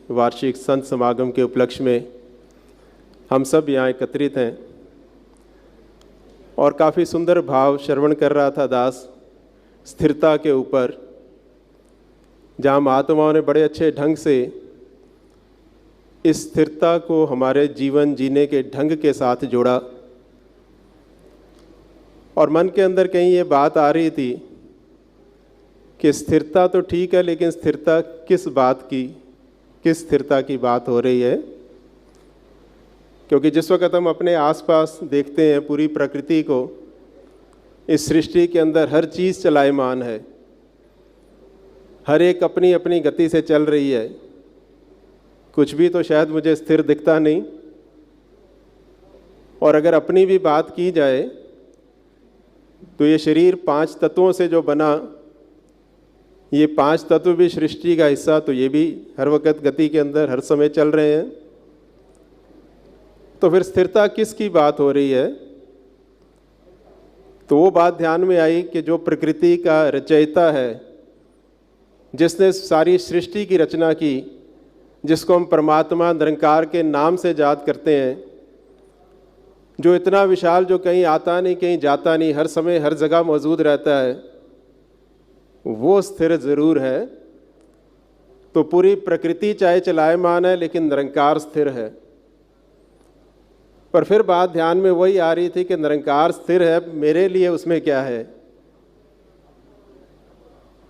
वार्षिक संत समागम के उपलक्ष्य में हम सब यहाँ एकत्रित हैं और काफ़ी सुंदर भाव श्रवण कर रहा था दास स्थिरता के ऊपर, जहाँ महात्माओं ने बड़े अच्छे ढंग से इस स्थिरता को हमारे जीवन जीने के ढंग के साथ जोड़ा। और मन के अंदर कहीं ये बात आ रही थी कि स्थिरता तो ठीक है, लेकिन स्थिरता किस बात की, किस स्थिरता की बात हो रही है। क्योंकि जिस वक्त हम अपने आसपास देखते हैं पूरी प्रकृति को, इस सृष्टि के अंदर हर चीज़ चलायमान है, हर एक अपनी अपनी गति से चल रही है, कुछ भी तो शायद मुझे स्थिर दिखता नहीं। और अगर अपनी भी बात की जाए तो ये शरीर 5 तत्वों से जो बना, ये 5 तत्व भी सृष्टि का हिस्सा, तो ये भी हर वक्त गति के अंदर हर समय चल रहे हैं। तो फिर स्थिरता किसकी बात हो रही है? तो वो बात ध्यान में आई कि जो प्रकृति का रचयिता है, जिसने सारी सृष्टि की रचना की, जिसको हम परमात्मा निरंकार के नाम से याद करते हैं, जो इतना विशाल, जो कहीं आता नहीं कहीं जाता नहीं, हर समय हर जगह मौजूद रहता है, वो स्थिर जरूर है। तो पूरी प्रकृति चाहे चलायमान है, लेकिन निरंकार स्थिर है। पर फिर बात ध्यान में वही आ रही थी कि निरंकार स्थिर है, मेरे लिए उसमें क्या है?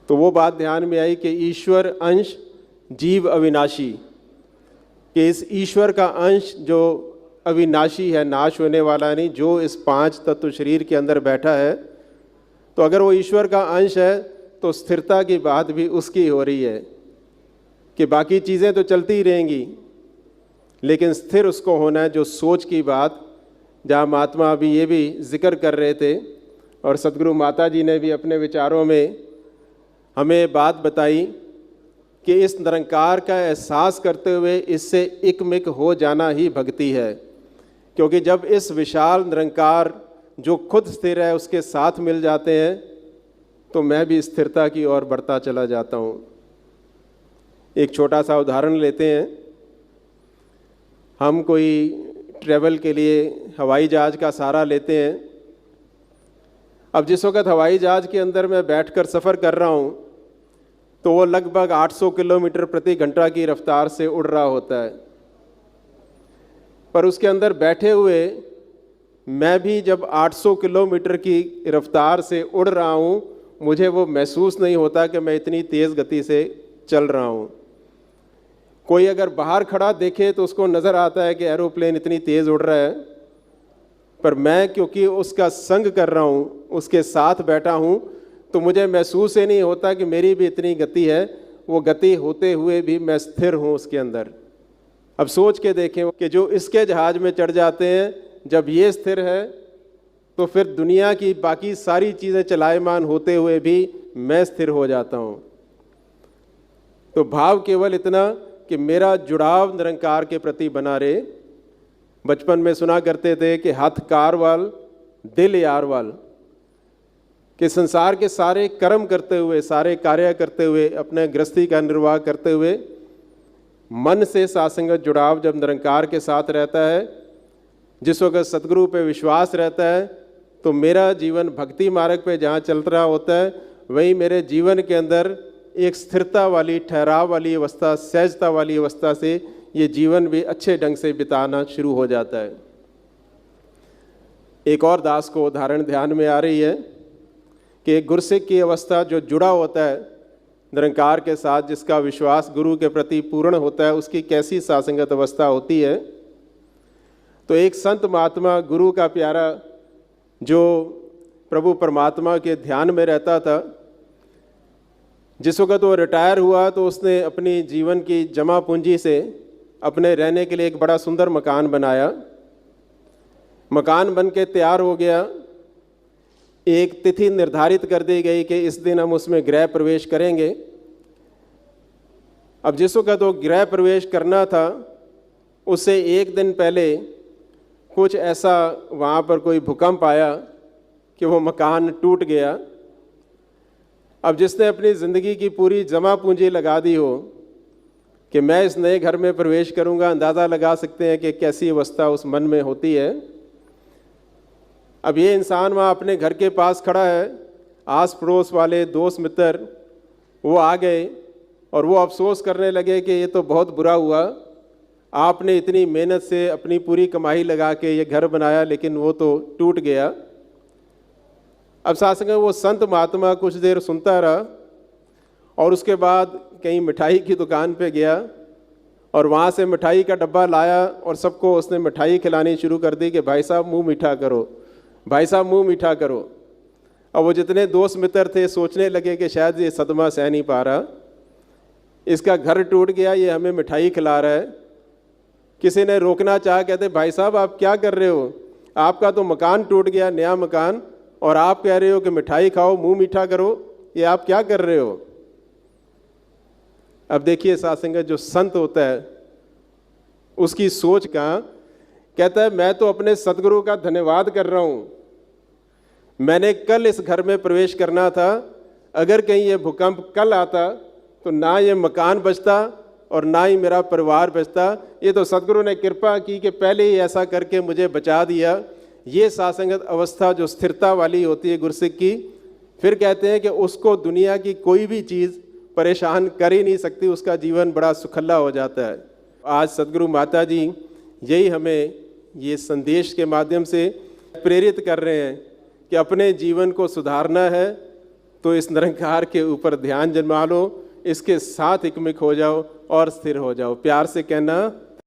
तो वो बात ध्यान में आई कि ईश्वर अंश जीव अविनाशी, कि इस ईश्वर का अंश जो अविनाशी है, नाश होने वाला नहीं, जो इस 5 तत्व शरीर के अंदर बैठा है, तो अगर वो ईश्वर का अंश है तो स्थिरता की बात भी उसकी हो रही है कि बाकी चीज़ें तो चलती ही रहेंगी, लेकिन स्थिर उसको होना है जो सोच की बात, जहाँ महात्मा अभी ये भी जिक्र कर रहे थे और सदगुरु माता जी ने भी अपने विचारों में हमें बात बताई कि इस निरंकार का एहसास करते हुए इससे एकमिक हो जाना ही भक्ति है। क्योंकि जब इस विशाल निरंकार जो खुद स्थिर है उसके साथ मिल जाते हैं, तो मैं भी स्थिरता की ओर बढ़ता चला जाता हूँ। एक छोटा सा उदाहरण लेते हैं। हम कोई ट्रैवल के लिए हवाई जहाज़ का सहारा लेते हैं। अब जिस वक्त हवाई जहाज़ के अंदर मैं बैठकर सफ़र कर रहा हूँ, तो वो लगभग 800 किलोमीटर प्रति घंटा की रफ्तार से उड़ रहा होता है। पर उसके अंदर बैठे हुए मैं भी जब 800 किलोमीटर की रफ्तार से उड़ रहा हूँ, मुझे वो महसूस नहीं होता कि मैं इतनी तेज़ गति से चल रहा हूँ। कोई अगर बाहर खड़ा देखे तो उसको नज़र आता है कि एरोप्लेन इतनी तेज़ उड़ रहा है, पर मैं क्योंकि उसका संग कर रहा हूँ, उसके साथ बैठा हूँ, तो मुझे महसूस ही नहीं होता कि मेरी भी इतनी गति है। वो गति होते हुए भी मैं स्थिर हूँ उसके अंदर। अब सोच के देखें कि जो इसके जहाज़ में चढ़ जाते हैं, जब ये स्थिर है, तो फिर दुनिया की बाकी सारी चीज़ें चलायमान होते हुए भी मैं स्थिर हो जाता हूँ। तो भाव केवल इतना कि मेरा जुड़ाव निरंकार के प्रति बना रहे। बचपन में सुना करते थे कि हाथ कार वाल दिल यार वाल, कि संसार के सारे कर्म करते हुए, सारे कार्य करते हुए, अपने गृहस्थी का निर्वाह करते हुए, मन से सासंगत जुड़ाव जब निरंकार के साथ रहता है, जिस वक्त सतगुरु पे विश्वास रहता है, तो मेरा जीवन भक्ति मार्ग पे जहाँ चल रहा होता है, वहीं मेरे जीवन के अंदर एक स्थिरता वाली, ठहराव वाली अवस्था, सहजता वाली अवस्था से ये जीवन भी अच्छे ढंग से बिताना शुरू हो जाता है। एक और दास को उदाहरण ध्यान में आ रही है कि एक गुरसिक की अवस्था जो जुड़ा होता है निरंकार के साथ, जिसका विश्वास गुरु के प्रति पूर्ण होता है, उसकी कैसी सासंगत अवस्था होती है। तो एक संत महात्मा, गुरु का प्यारा, जो प्रभु परमात्मा के ध्यान में रहता था, जिस वक्त वो रिटायर हुआ तो उसने अपनी जीवन की जमा पूंजी से अपने रहने के लिए एक बड़ा सुंदर मकान बनाया। मकान बन के तैयार हो गया। एक तिथि निर्धारित कर दी गई कि इस दिन हम उसमें गृह प्रवेश करेंगे। अब जिस वक्त वो गृह प्रवेश करना था, उससे एक दिन पहले कुछ ऐसा वहाँ पर कोई भूकंप आया कि वो मकान टूट गया। अब जिसने अपनी ज़िंदगी की पूरी जमा पूंजी लगा दी हो, कि मैं इस नए घर में प्रवेश करूंगा, अंदाज़ा लगा सकते हैं कि कैसी अवस्था उस मन में होती है। अब ये इंसान वहाँ अपने घर के पास खड़ा है, आस पड़ोस वाले दोस्त मित्र वो आ गए और वो अफसोस करने लगे कि ये तो बहुत बुरा हुआ, आपने इतनी मेहनत से अपनी पूरी कमाई लगा के ये घर बनाया लेकिन वो तो टूट गया। अब साथ वो संत महात्मा कुछ देर सुनता रहा और उसके बाद कहीं मिठाई की दुकान पे गया और वहाँ से मिठाई का डब्बा लाया और सबको उसने मिठाई खिलानी शुरू कर दी कि भाई साहब मुंह मीठा करो, भाई साहब मुंह मीठा करो। अब वो जितने दोस्त मित्र थे सोचने लगे कि शायद ये सदमा सह नहीं पा रहा, इसका घर टूट गया, ये हमें मिठाई खिला रहा है। किसी ने रोकना चाहा, कहते भाई साहब आप क्या कर रहे हो, आपका तो मकान टूट गया, नया मकान, और आप कह रहे हो कि मिठाई खाओ मुंह मीठा करो, ये आप क्या कर रहे हो। अब देखिए साथ संगत, जो संत होता है उसकी सोच का, कहता है मैं तो अपने सदगुरु का धन्यवाद कर रहा हूँ, मैंने कल इस घर में प्रवेश करना था, अगर कहीं ये भूकंप कल आता तो ना ये मकान बचता और ना ही मेरा परिवार बचता। ये तो सदगुरु ने कृपा की कि पहले ही ऐसा करके मुझे बचा दिया। ये सासंगत अवस्था जो स्थिरता वाली होती है गुरसिक की, फिर कहते हैं कि उसको दुनिया की कोई भी चीज़ परेशान कर ही नहीं सकती, उसका जीवन बड़ा सुखल्ला हो जाता है। आज सदगुरु माता जी यही हमें ये संदेश के माध्यम से प्रेरित कर रहे हैं कि अपने जीवन को सुधारना है तो इस निरंकार के ऊपर ध्यान जमा लो, इसके साथ एकमिक हो जाओ और स्थिर हो जाओ। प्यार से कहना